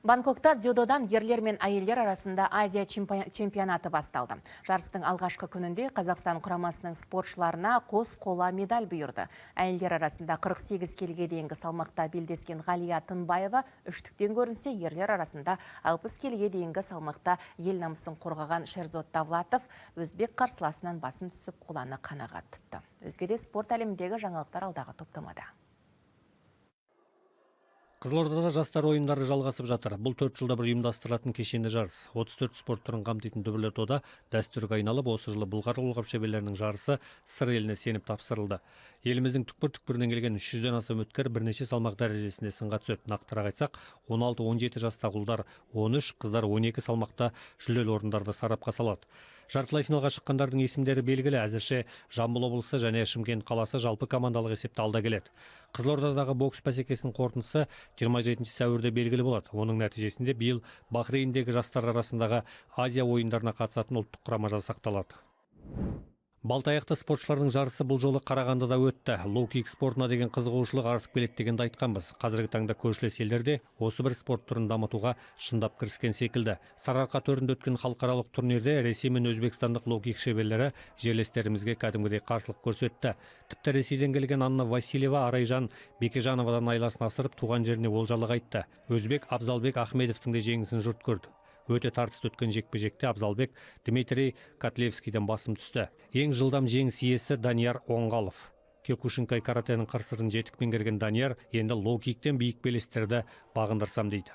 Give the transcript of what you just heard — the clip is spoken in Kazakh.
Бангкокта дзюдодан ерлер мен әйелдер арасында Азия чемпионаты басталды. Жарыстың алғашқы күнінде Қазақстан құрамасының спортшыларына қос қола медаль бұйырды. Әйелдер арасында 48 келіге дейінгі салмақта белдескен Ғалия Тынбаева үштіктен көрінсе, ерлер арасында 60 келіге дейінгі салмақта ел намысын қорғаған Шерзод Давлатов өзбек қарсыласынан басын түсіп қоланы қанағат тұтты. Өзгеде спорт әлеміндегі жаңалықтар алдағы топтамада. Қызылордада жастар ойындары жалғасып жатыр. Бұл 4 жылда бір ұйымдастырылатын кешенді жарыс. 34 спорт түрін қамтитын дүбірлі тода дәстүрге айналып, осы жылы Бұлғар қолғап шеберлерінің жарысы сыр еліне сеніп тапсырылды. Еліміздің түкпір-түкпірінен келген 300-ден аса үміткер бірнеше салмақ дәрежесінде сынға түседі. Нақтырақ айтсақ, 16-17 жастағы ұлдар 13, қыздар 12 салмақта жүлделі орындарды сарапқа салады. Жартылай финалға шыққандардың есімдері белгілі. Әзірше Жамбыл облысы және Шымкент қаласы жалпы командалық есепте алда келеді. Қызылордадағы бокс бәсекесінің қорытындысы 27 сәуірде белгілі болады. Оның нәтижесінде биыл Бахрейндегі жастар арасындағы Азия ойындарына қатысатын ұлттық құрама жасақталады. Балтаяқты спортшылардың жарысы бұл жолы Қарағандыда өтті. Лоу-кик спортына деген қызығушылық артып келеді дегенді айтқанбыз. Қазіргі таңда көршілес елдерде осы бір спорт түрін дамытуға шындап кіріскен секілді. Сарыарқа төрінде өткен халықаралық турнирде Ресей мен Өзбекстандық лоу-кик шеберлері жерлестерімізге кәдімгідей қарсылық көрсетті. Тіпті Ресейден келген Анна Васильева Арайжан Бекежановадан айласын асырып туған жеріне олжалы қайтты. Өзбек Абзалбек Ахмедовтің де жеңісін жұрт көрді. Өте тартысты өткен жекпе-жекте Абзалбек Дмитрий Котлевскийден басым түсті. Ең жылдам жеңіс иесі Данияр Оңғалов. Киокушинкай каратенің қыр-сырын жетік меңгерген Данияр енді лоу-киктен биік белестерді бағындырсам дейді.